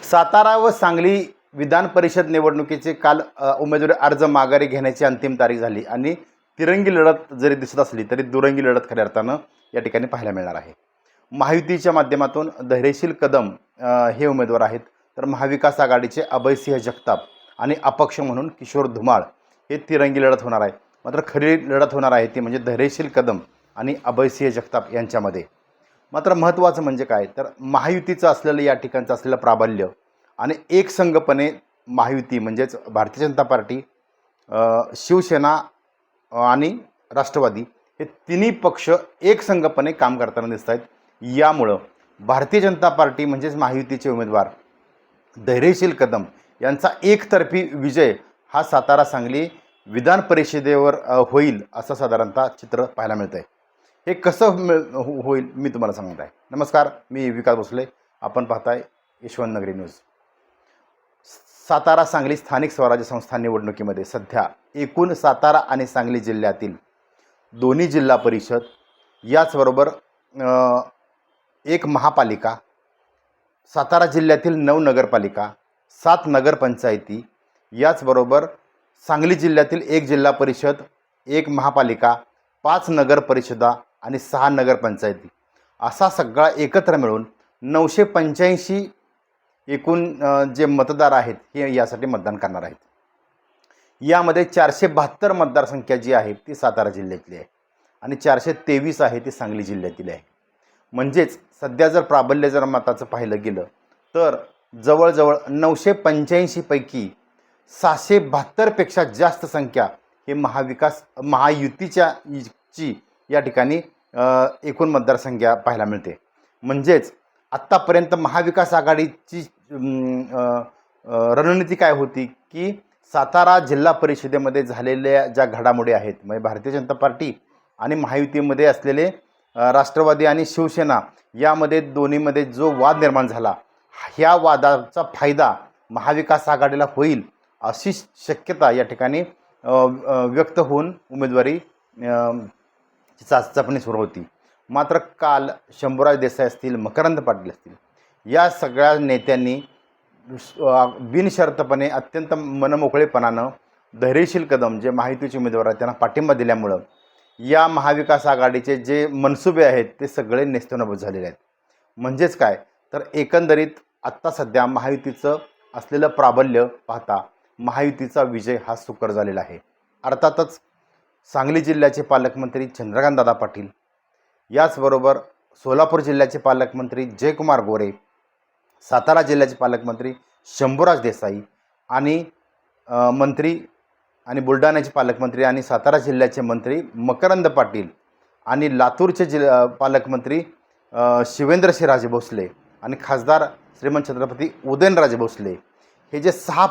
सातारा व सांगली विधान परिषद निवडणुकीचे काल उमेदवारी अर्ज माघारी घेण्याची अंतिम तारीख झाली आणि तिरंगी लढत जरी दिसत असली तरी दुरंगी लढत खऱ्या अर्थानं या ठिकाणी पाहायला मिळणार आहे. महायुतीच्या माध्यमातून धैर्यशील कदम हे उमेदवार आहेत, तर महाविकास आघाडीचे अभयसिंह जगताप आणि अपक्ष म्हणून किशोर धुमाळ हे तिरंगी लढत होणार आहे. मात्र खरी लढत होणार आहे ती म्हणजे धैर्यशील कदम आणि अभयसिंह जगताप यांच्यामध्ये. मात्र महत्त्वाचं म्हणजे काय, तर महायुतीचं असलेलं या ठिकाणचं असलेलं प्राबल्य आणि एकसंघपणे महायुती म्हणजेच भारतीय जनता पार्टी, शिवसेना आणि राष्ट्रवादी हे तिन्ही पक्ष एकसंघपणे काम करताना दिसत आहेत. यामुळं भारतीय जनता पार्टी म्हणजेच महायुतीचे उमेदवार धैर्यशील कदम यांचा एकतर्फी विजय हा सातारा सांगली विधान परिषदेवर होईल असं साधारणतः चित्र पाहायला मिळतं आहे. हे कसं होईल मी तुम्हाला सांगत आहे. नमस्कार, मी विकास भोसले, आपण पाहताय यशवंत नगरी न्यूज. सातारा सांगली स्थानिक स्वराज्य संस्था निवडणुकीमध्ये सध्या एकूण सातारा आणि सांगली जिल्ह्यातील दोन्ही जिल्हा परिषद, याचबरोबर एक महापालिका, सातारा जिल्ह्यातील 9 नगरपालिका, 7 नगरपंचायती, याचबरोबर सांगली जिल्ह्यातील 1 जिल्हा परिषद, 1 महापालिका, 5 नगरपरिषदा आणि 6 नगरपंचायती असा सगळा एकत्र मिळून 985 एकूण जे मतदार आहेत हे यासाठी मतदान करणार आहेत. यामध्ये 472 मतदारसंख्या जी आहे ती सातारा जिल्ह्यातली आहे आणि 423 आहे ती सांगली जिल्ह्यातील आहे. म्हणजेच सध्या जर प्राबल्य जर मताचं पाहिलं गेलं तर जवळजवळ 985 पैकी 672 पेक्षा जास्त संख्या हे महायुतीच्या या ठिकाणी एकूण मतदारसंख्या पाहायला मिळते. म्हणजेच आत्तापर्यंत महाविकास आघाडीची रणनीती काय होती की सातारा जिल्हा परिषदेमध्ये झालेल्या ज्या घडामोडी आहेत, म्हणजे भारतीय जनता पार्टी आणि महायुतीमध्ये असलेले राष्ट्रवादी आणि शिवसेना यामध्ये दोन्हीमध्ये जो वाद निर्माण झाला, ह्या वादाचा फायदा महाविकास आघाडीला होईल अशी शक्यता या ठिकाणी व्यक्त होऊन उमेदवारी चाचपणी सुरू होती. मात्र काल शंभूराज देसाई असतील, मकरंद पाटील असतील, या सगळ्या नेत्यांनी बिनशर्तपणे अत्यंत मनमोकळेपणानं धैर्यशील कदम जे महायुतीचे उमेदवार आहेत त्यांना पाठिंबा दिल्यामुळं या महाविकास आघाडीचे जे मनसुबे आहेत ते सगळे नेस्तनाबूत झालेले आहेत. म्हणजेच काय, तर एकंदरीत आत्ता सध्या महायुतीचं असलेलं प्राबल्य पाहता महायुतीचा विजय हा सुकर झालेला आहे. अर्थातच सांगली जिल्ह्याचे पालकमंत्री चंद्रकांतदादा पाटील, याचबरोबर सोलापूर जिल्ह्याचे पालकमंत्री जयकुमार गोरे, सातारा जिल्ह्याचे पालकमंत्री शंभूराज देसाई आणि मंत्री आणि बुलढाण्याचे पालकमंत्री आणि सातारा जिल्ह्याचे मंत्री मकरंद पाटील आणि लातूरचे पालकमंत्री शिवेंद्रसिंहराजे भोसले आणि खासदार श्रीमंत छत्रपती उदयनराजे भोसले हे जे 6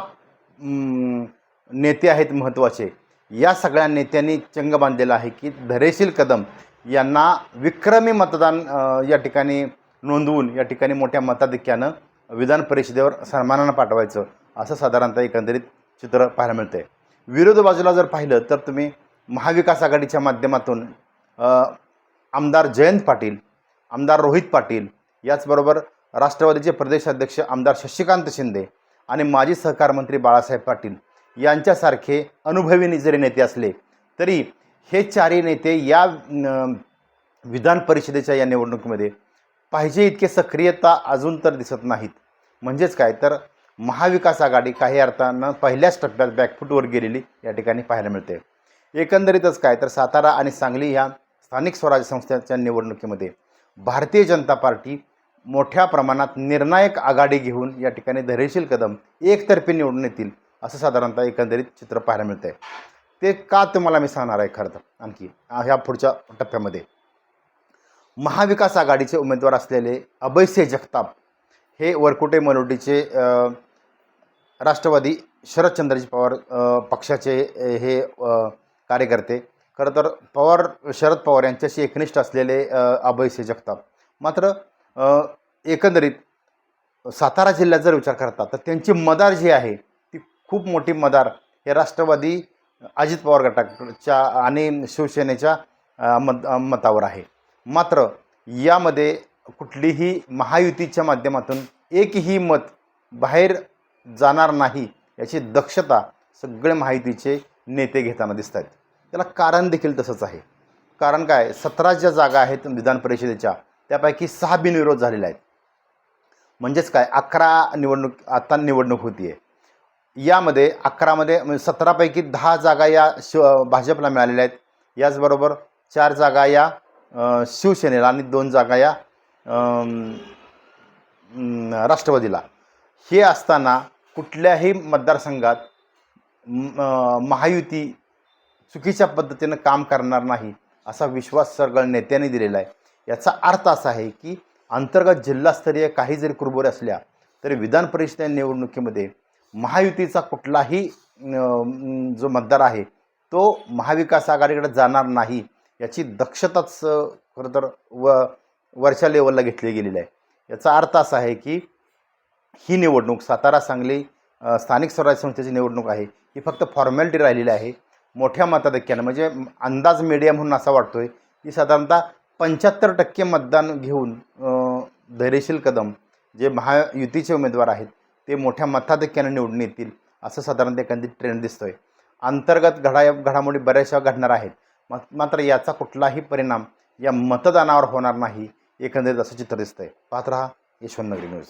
नेते आहेत महत्त्वाचे, या सगळ्या नेत्यांनी चंग बांधलेला आहे की धैर्यशील कदम यांना विक्रमी मतदान या ठिकाणी नोंदवून या ठिकाणी मोठ्या मताधिक्यानं विधान परिषदेवर सन्मानानं पाठवायचं असं साधारणतः एकंदरीत चित्र पाहायला मिळतं आहे. विरोधी बाजूला जर पाहिलं तर तुम्ही महाविकास आघाडीच्या माध्यमातून आमदार जयंत पाटील, आमदार रोहित पाटील, याचबरोबर राष्ट्रवादीचे प्रदेशाध्यक्ष आमदार शशिकांत शिंदे आणि माजी सहकार मंत्री बाळासाहेब पाटील यांच्यासारखे अनुभवी जरी नेते असले तरी हे 4 नेते या विधान परिषदेच्या या निवडणुकीमध्ये पाहिजे इतके सक्रियता अजून तर दिसत नाहीत. म्हणजेच काय, तर महाविकास आघाडी काही अर्थानं पहिल्याच टप्प्यात बॅकफूटवर गेलेली या ठिकाणी पाहायला मिळते. एकंदरीतच काय, तर सातारा आणि सांगली ह्या स्थानिक स्वराज्य संस्थेच्या निवडणुकीमध्ये भारतीय जनता पार्टी मोठ्या प्रमाणात निर्णायक आघाडी घेऊन या ठिकाणी धैर्यशील कदम एकतर्फी निवडून येतील असं साधारणतः एकंदरीत चित्र पाहायला मिळतं आहे. ते का तुम्हाला मी सांगणार आहे खरं तर आणखी ह्या पुढच्या टप्प्यामध्ये. महाविकास आघाडीचे उमेदवार असलेले अभयसिंह जगताप हे वरकुटे मलोटीचे राष्ट्रवादी शरदचंद्रजी पवार पक्षाचे हे कार्यकर्ते. खरं तर शरद पवार यांच्याशी एकनिष्ठ असलेले अभयसिंह जगताप मात्र एकंदरीत सातारा जिल्ह्यात जर विचार करता तर त्यांची मदार जी आहे ती खूप मोठी मदार हे राष्ट्रवादी अजित पवार गटाच्या आणि शिवसेनेच्या मतावर आहे. मात्र यामध्ये कुठलीही महायुतीच्या माध्यमातून एकही मत बाहेर जाणार नाही याची दक्षता सगळे महायुतीचे नेते घेताना दिसत आहेत. त्याला कारण देखील तसंच आहे. कारण काय, 17 ज्या जागा आहेत विधान परिषदेच्या त्यापैकी 6 बिनविरोध झालेल्या आहेत. म्हणजेच काय, 11 निवडणूक होती आहे. यामध्ये 11मध्ये म्हणजे 17पैकी 10 जागा या भाजपला मिळालेल्या आहेत. याचबरोबर 4 जागा या शिवसेनेला आणि 2 जागा या राष्ट्रवादीला. हे असताना कुठल्याही मतदारसंघात महायुती चुकीच्या पद्धतीनं काम करणार नाही असा विश्वास सगळ्या नेत्यांनी दिलेला आहे. याचा अर्थ असा आहे की अंतर्गत जिल्हास्तरीय काही जरी कुरबुरे असल्या तरी विधान परिषद निवडणुकीमध्ये महायुतीचा कुठलाही जो मतदार आहे तो महाविकास आघाडीकडे जाणार नाही याची दक्षताच खरं तर वरच्या लेवलला घेतली गेलेली आहे. याचा अर्थ असा आहे की ही निवडणूक सातारा सांगली स्थानिक स्वराज्य संस्थेची निवडणूक आहे, ही फक्त फॉर्मॅलिटी राहिलेली आहे. मोठ्या मताधिक्यानं म्हणजे अंदाज मीडिया म्हणून असा वाटतोय की साधारणतः 75% मतदान घेऊन धैर्यशील कदम जे महायुतीचे उमेदवार आहेत ते मोठ्या मताधिक्यानं निवडून येतील असं साधारणतः एखादी ट्रेंड दिसतोय. अंतर्गत घडामोडी बऱ्याचशा घडणार आहेत, मात्र याचा कुठलाही परिणाम या मतदानावर होणार नाही एकंदरीत असं चित्र दिसतंय. पाहत रहा यशवंतनगरी न्यूज.